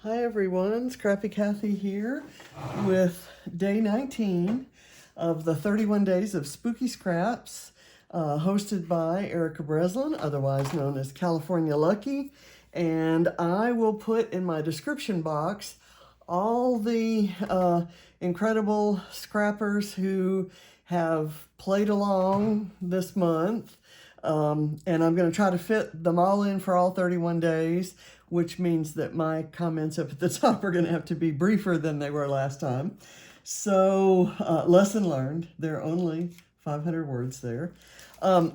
Hi everyone, Scrappy Kathy here with day 19 of the 31 Days of Spooky Scraps, hosted by Erica Breslin, otherwise known as California Lucky. And I will put in my description box all the incredible scrappers who have played along this month. And I'm going to try to fit them all in for all 31 days, which means that my comments up at the top are going to have to be briefer than they were last time. So, lesson learned. There are only 500 words there.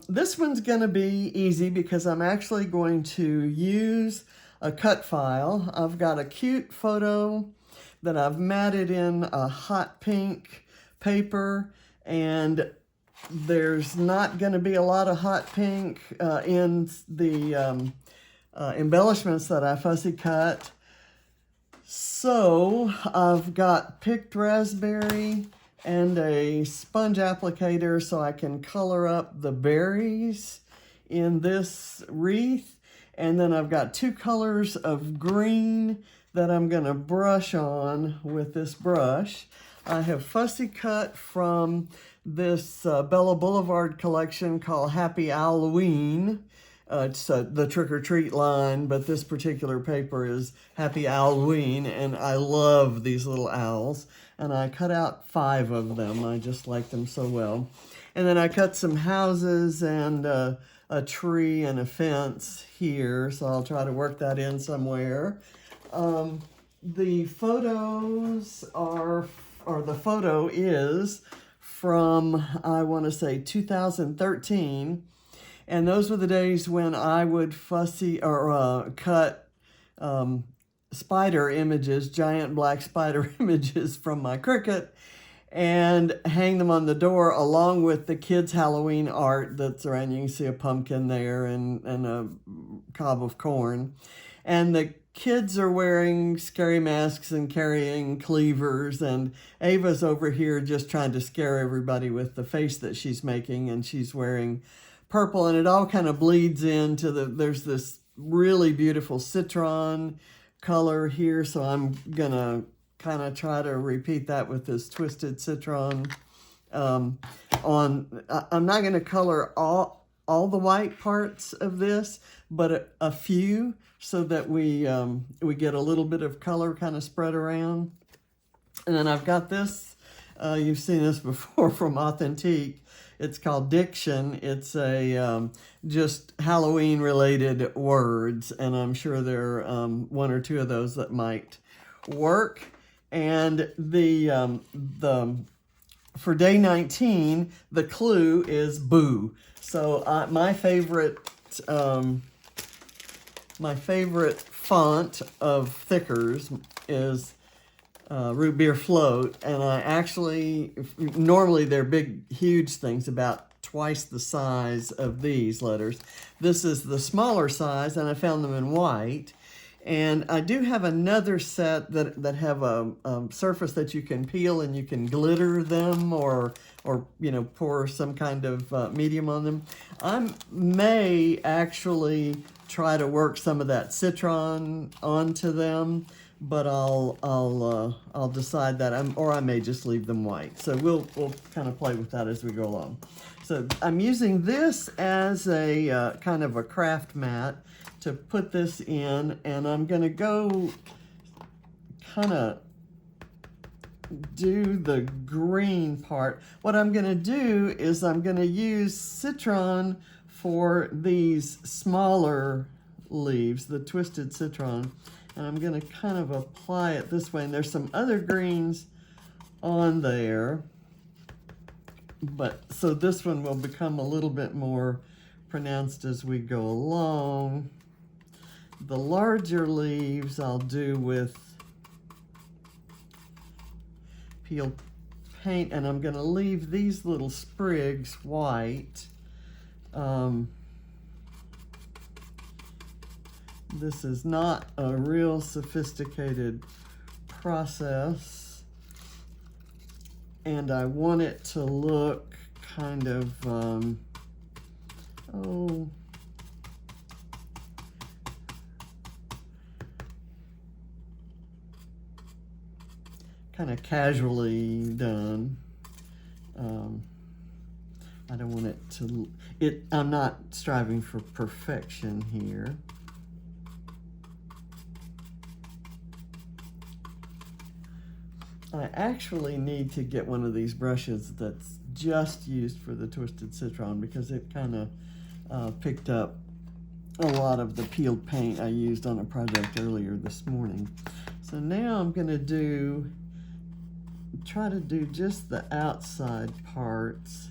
This one's going to be easy because I'm actually going to use a cut file. I've got a cute photo that I've matted in a hot pink paper, and there's not going to be a lot of hot pink in the embellishments that I fussy cut. So I've got picked raspberry and a sponge applicator so I can color up the berries in this wreath. And then I've got two colors of green that I'm going to brush on with this brush. I have fussy cut from this Bella Boulevard collection called Happy Halloween. It's the trick-or-treat line, but this particular paper is Happy Halloween, and I love these little owls. And I cut out 5 of them. I just like them so well. And then I cut some houses and a tree and a fence here, so I'll try to work that in somewhere. The photos are, or the photo is from, I want to say 2013. And those were the days when I would fussy or cut spider images, giant black spider images from my Cricut, and hang them on the door along with the kids' Halloween art that's around. You can see a pumpkin there and a cob of corn. And the kids are wearing scary masks and carrying cleavers, and Ava's over here just trying to scare everybody with the face that she's making, and she's wearing purple, and it all kind of bleeds into there's this really beautiful citron color here, so I'm gonna kind of try to repeat that with this twisted citron. I'm not gonna color all the white parts of this, but a few, so that we get a little bit of color kind of spread around. And then I've got this, you've seen this before from Authentique. It's called Diction. It's a just Halloween related words, and I'm sure there are 1 or 2 of those that might work. And the for day 19, the clue is boo. So my favorite font of thickers is root beer float, and I actually, normally they're big, huge things, about twice the size of these letters. This is the smaller size, and I found them in white. And I do have another set that have a surface that you can peel and you can glitter them, or pour some kind of medium on them. I may actually try to work some of that citron onto them, but I'll decide that, or I may just leave them white. So we'll kind of play with that as we go along. So I'm using this as a kind of a craft mat to put this in, and I'm going to go kind of do the green part. What I'm going to do is I'm going to use citron for these smaller leaves, the twisted citron. And I'm going to kind of apply it this way. And there's some other greens on there. But so this one will become a little bit more pronounced as we go along. The larger leaves I'll do with peeled paint. And I'm going to leave these little sprigs white. This is not a real sophisticated process, and I want it to look kind of, kind of casually done. I don't want it to, I'm not striving for perfection here. I actually need to get one of these brushes that's just used for the Twisted Citron, because it kind of picked up a lot of the peeled paint I used on a project earlier this morning. So now I'm gonna try to do just the outside parts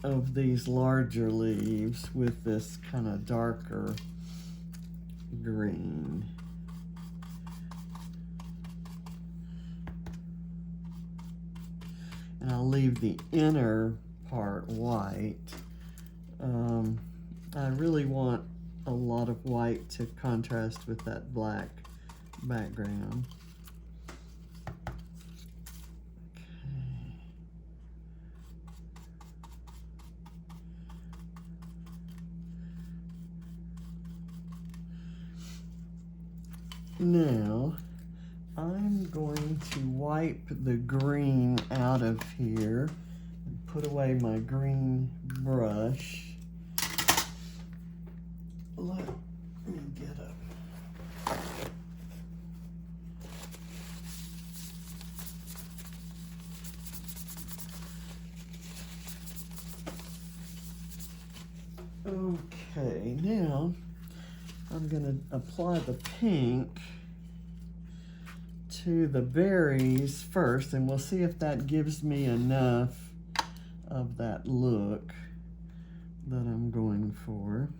of these larger leaves with this kind of darker green. And I'll leave the inner part white. I really want a lot of white to contrast with that black background. Okay. Now, I'm going to wipe the green out of here and put away my green brush. Let me get up. Okay, now I'm going to apply the pink to the berries first, and we'll see if that gives me enough of that look that I'm going for.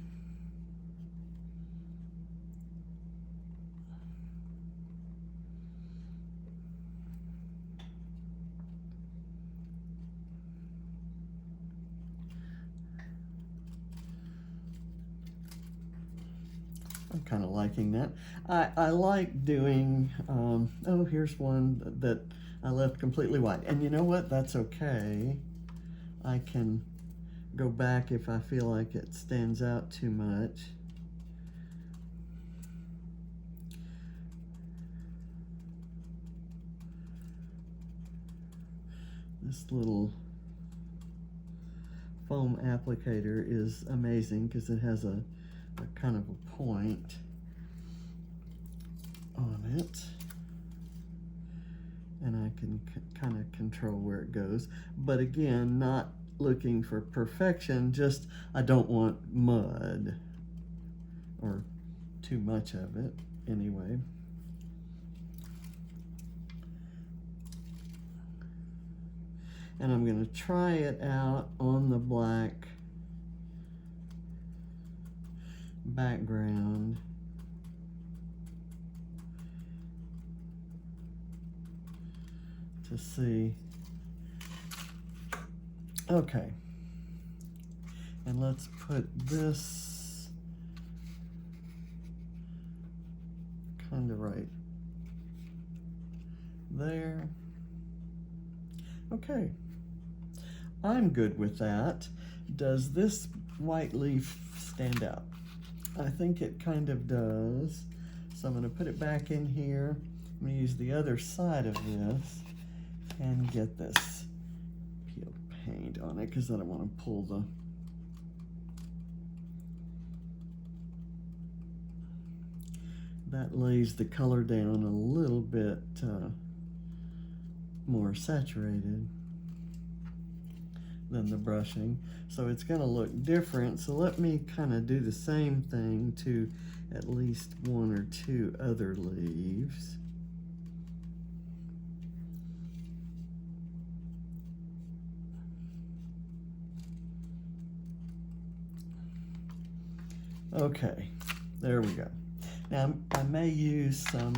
I'm kind of liking that. I like doing, oh, here's one that I left completely white. And you know what? That's okay. I can go back if I feel like it stands out too much. This little foam applicator is amazing because it has a kind of a point on it, and I can kind of control where it goes, but again, not looking for perfection, just I don't want mud or too much of it anyway. And I'm going to try it out on the black background. To see. Okay. And let's put this kind of right there. Okay. I'm good with that. Does this white leaf stand out? I think it kind of does. So I'm going to put it back in here. I'm going to use the other side of this and get this peeled paint on it because I don't want to pull the that lays the color down a little bit more saturated than the brushing, so it's going to look different. So let me kind of do the same thing to at least one or two other leaves. Okay, there we go. Now I may use some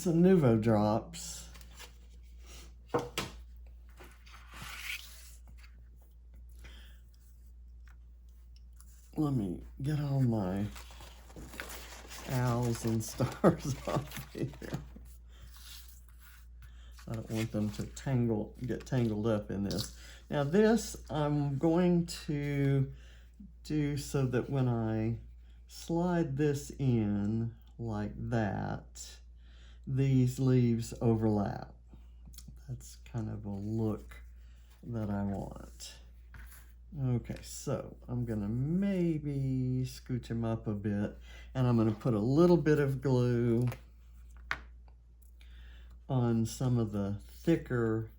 Nuvo drops. Let me get all my owls and stars off here. I don't want them to get tangled up in this. Now this, I'm going to do so that when I slide this in like that, these leaves overlap. That's kind of a look that I want. Okay, so I'm gonna maybe scooch them up a bit, and I'm gonna put a little bit of glue on some of the thicker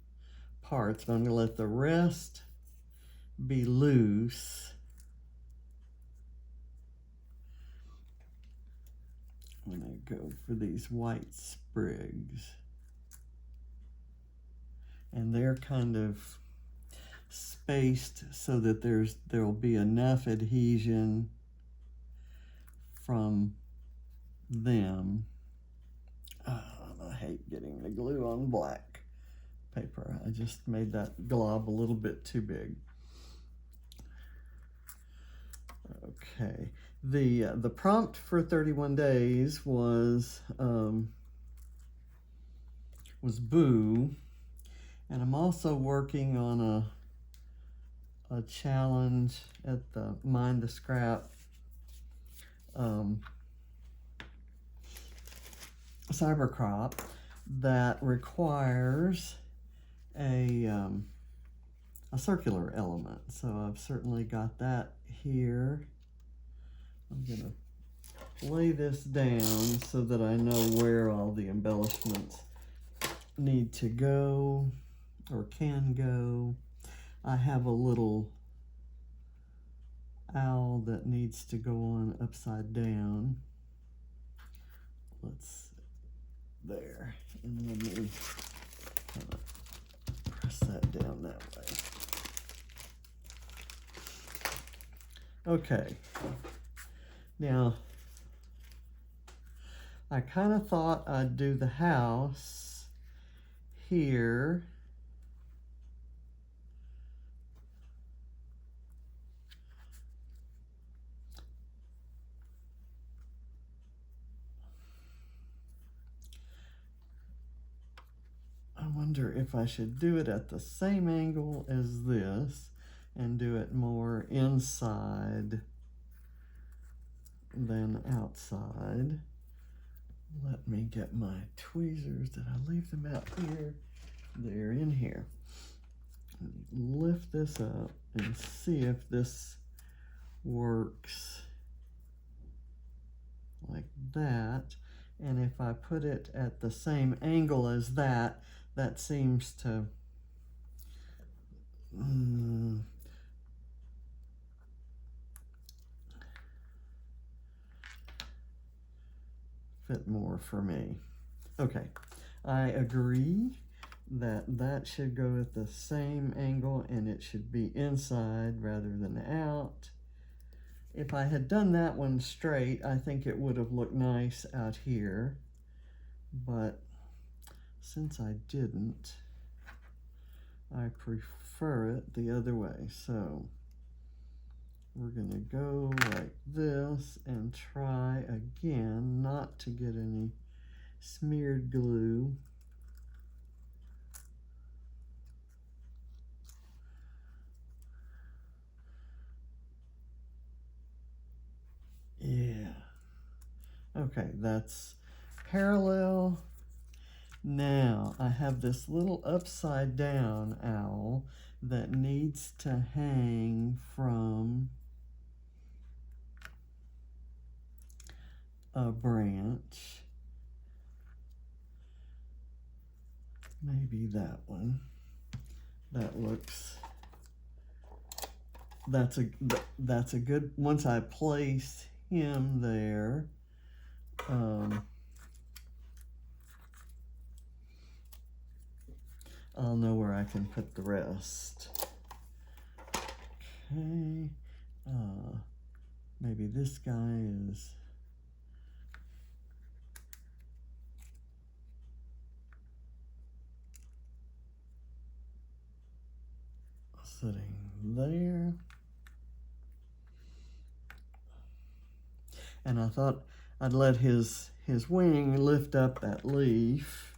parts, but I'm gonna let the rest be loose. I'm gonna go for these white sprigs. And they're kind of spaced so that there'll be enough adhesion from them. I hate getting the glue on black paper. I just made that glob a little bit too big. Okay, the prompt for 31 days was Boo, and I'm also working on a challenge at the Mind the Scrap Cybercrop that requires a circular element. So I've certainly got that here. I'm gonna lay this down so that I know where all the embellishments need to go or can go. I have a little owl that needs to go on upside down. There, and let me kind of press that down that way. Okay, now I kind of thought I'd do the house here. I wonder if I should do it at the same angle as this and do it more inside than outside. Let me get my tweezers. Did I leave them out here? They're in here. Lift this up and see if this works like that. And if I put it at the same angle as that, that seems to fit more for me. Okay, I agree that that should go at the same angle and it should be inside rather than out. If I had done that one straight, I think it would have looked nice out here, but since I didn't, I prefer it the other way. So we're gonna go like this and try again not to get any smeared glue. Yeah. Okay, that's parallel. Now I have this little upside down owl that needs to hang from a branch. Maybe that one. That looks, that's a good, once I place him there, I'll know where I can put the rest. Okay, maybe this guy is sitting there. And I thought I'd let his wing lift up that leaf.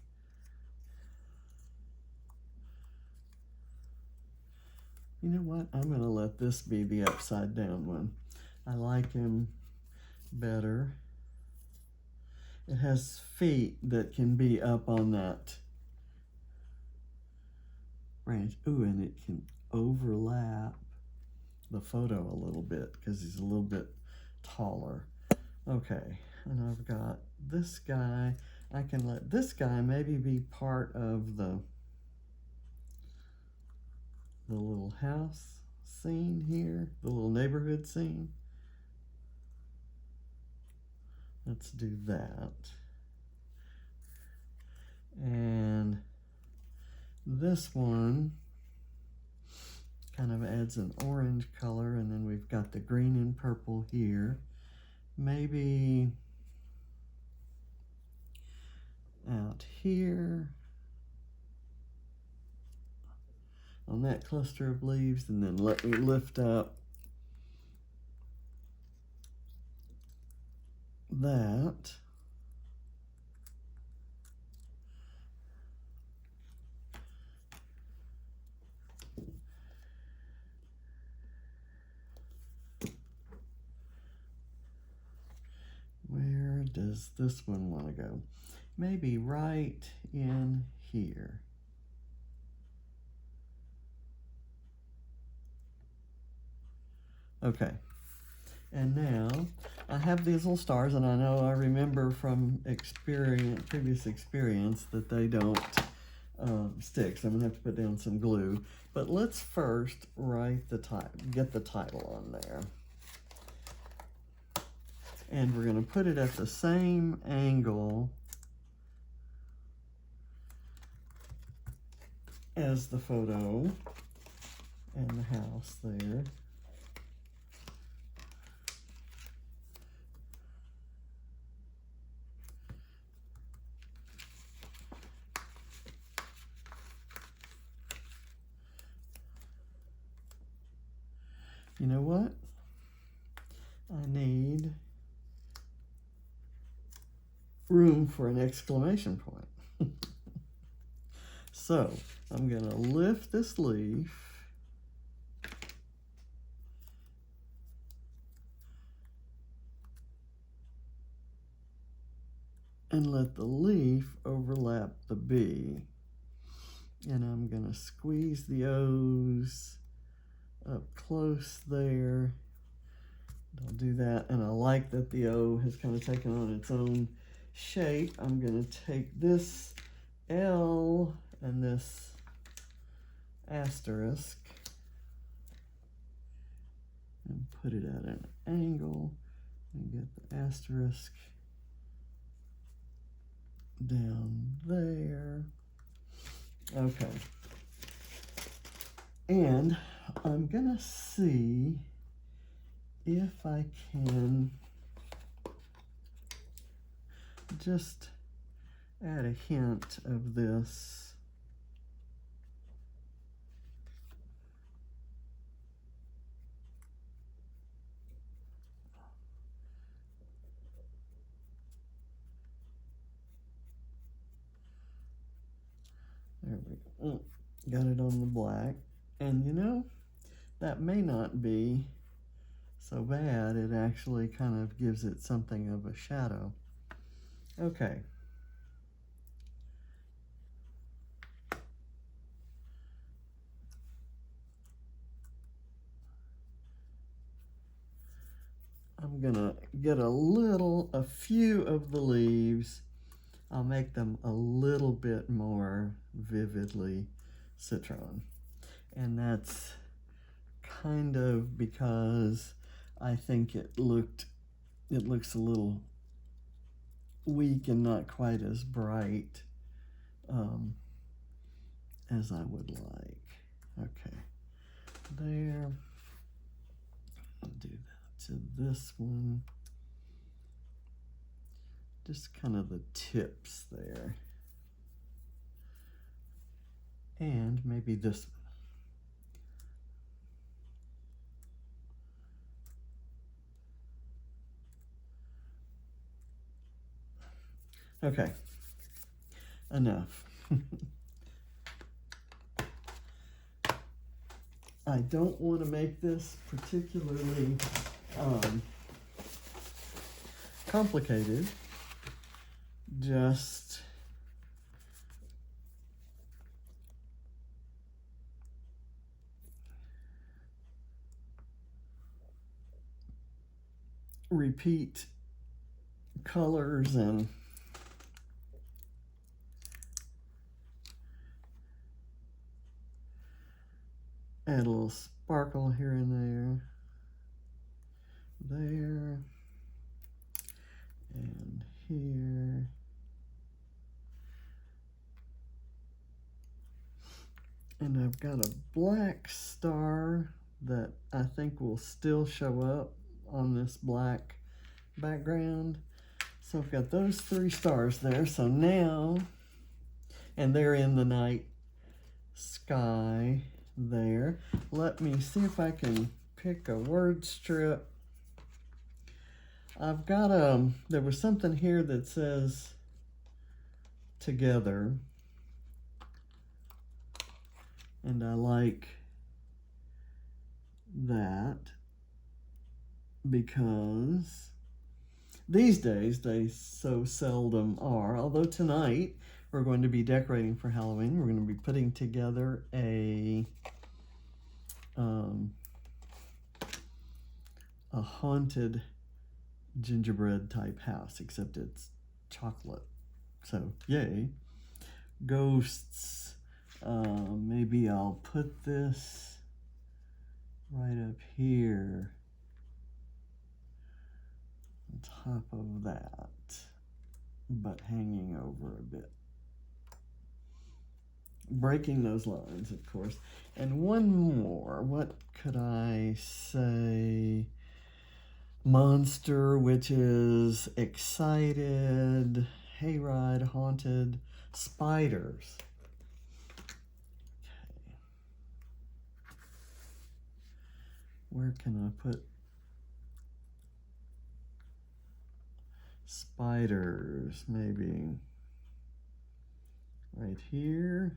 You know what? I'm going to let this be the upside down one. I like him better. It has feet that can be up on that branch. Ooh, and it can overlap the photo a little bit because he's a little bit taller. Okay, and I've got this guy. I can let this guy maybe be part of the little house scene here, the little neighborhood scene. Let's do that. And this one kind of adds an orange color, and then we've got the green and purple here. Maybe out here on that cluster of leaves, and then let me lift up that. Where does this one want to go? Maybe right in here. Okay, and now I have these little stars, and I remember from previous experience that they don't stick, so I'm gonna have to put down some glue. But let's first write the title, get the title on there. And we're gonna put it at the same angle as the photo and the house there. You know what? I need room for an exclamation point. So I'm going to lift this leaf and let the leaf overlap the B. And I'm going to squeeze the O's up close there. I'll do that, and I like that the O has kind of taken on its own shape. I'm going to take this L and this asterisk and put it at an angle and get the asterisk down there. Okay. And I'm going to see if I can just add a hint of this. There we go. Got it on the black. And you know, that may not be so bad. It actually kind of gives it something of a shadow. Okay. I'm gonna get a few of the leaves. I'll make them a little bit more vividly citron. And that's kind of because I think it looks a little weak and not quite as bright as I would like. Okay, there. I'll do that to this one. Just kind of the tips there. And maybe this one. Okay, enough. I don't want to make this particularly complicated. Just repeat colors and add a little sparkle here and there, and here. And I've got a black star that I think will still show up on this black background. So I've got those 3 stars there. So now, and they're in the night sky there. Let me see if I can pick a word strip. I've got there was something here that says together, and I like that because these days they so seldom are, although tonight we're going to be decorating for Halloween. We're going to be putting together a haunted gingerbread type house, except it's chocolate. So yay. Ghosts. Maybe I'll put this right up here on top of that, but hanging over a bit. Breaking those lines, of course. And one more. What could I say? Monster, which is excited, hayride, haunted, spiders. Okay. Where can I put spiders? Maybe right here.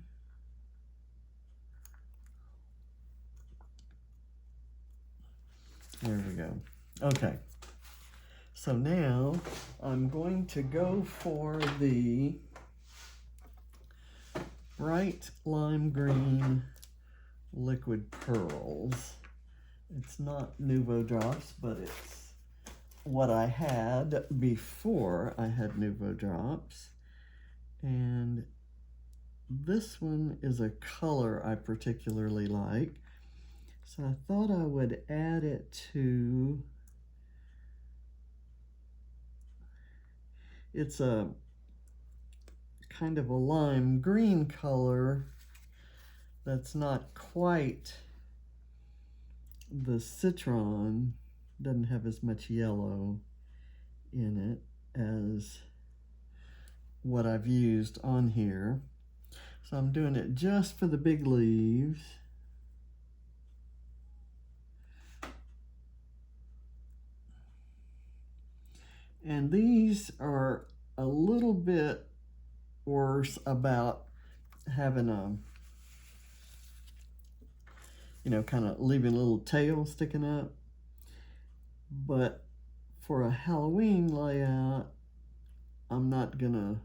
There we go. Okay, so now I'm going to go for the bright lime green liquid pearls. It's not Nouveau Drops, but it's what I had before I had Nouveau Drops. And this one is a color I particularly like. So I thought I would add it to, it's a kind of a lime green color that's not quite the citron, doesn't have as much yellow in it as what I've used on here. So I'm doing it just for the big leaves. And these are a little bit worse about having a, kind of leaving a little tail sticking up. But for a Halloween layout, I'm gonna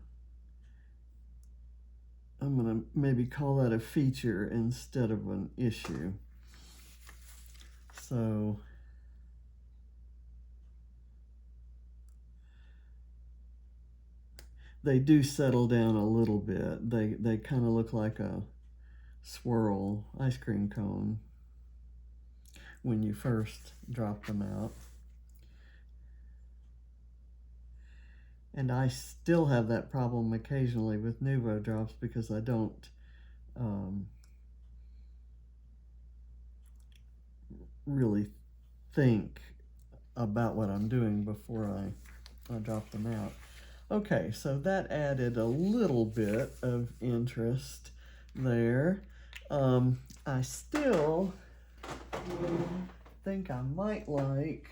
maybe call that a feature instead of an issue. So they do settle down a little bit. They kind of look like a swirl ice cream cone when you first drop them out. And I still have that problem occasionally with Nouveau Drops because I don't really think about what I'm doing before I drop them out. Okay, so that added a little bit of interest there. I still think I might like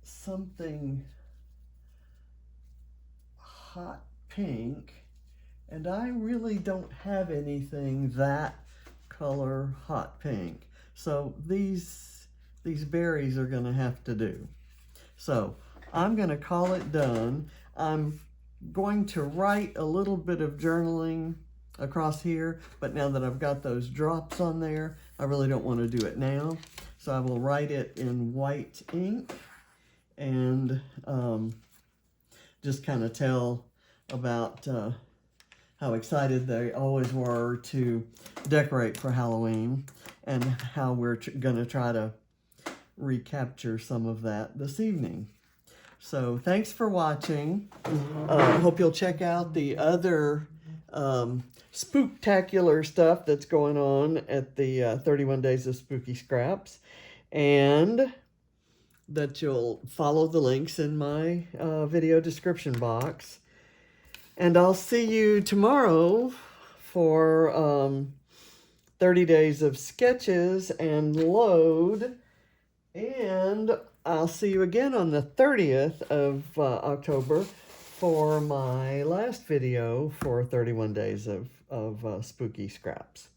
something hot pink, and I really don't have anything that color hot pink. So these berries are going to have to do. So I'm going to call it done. I'm going to write a little bit of journaling across here, but now that I've got those drops on there, I really don't want to do it now. So I will write it in white ink and just kind of tell about how excited they always were to decorate for Halloween and how we're going to try to recapture some of that this evening. So thanks for watching. I hope you'll check out the other spooktacular stuff that's going on at the 31 Days of Spooky Scraps, and that you'll follow the links in my video description box. And I'll see you tomorrow for 30 Days of Sketches and Load. And I'll see you again on the 30th of October for my last video for 31 Days of Spooky Scraps.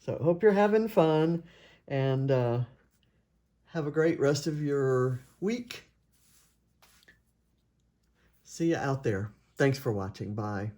So hope you're having fun, and have a great rest of your week. See you out there. Thanks for watching. Bye.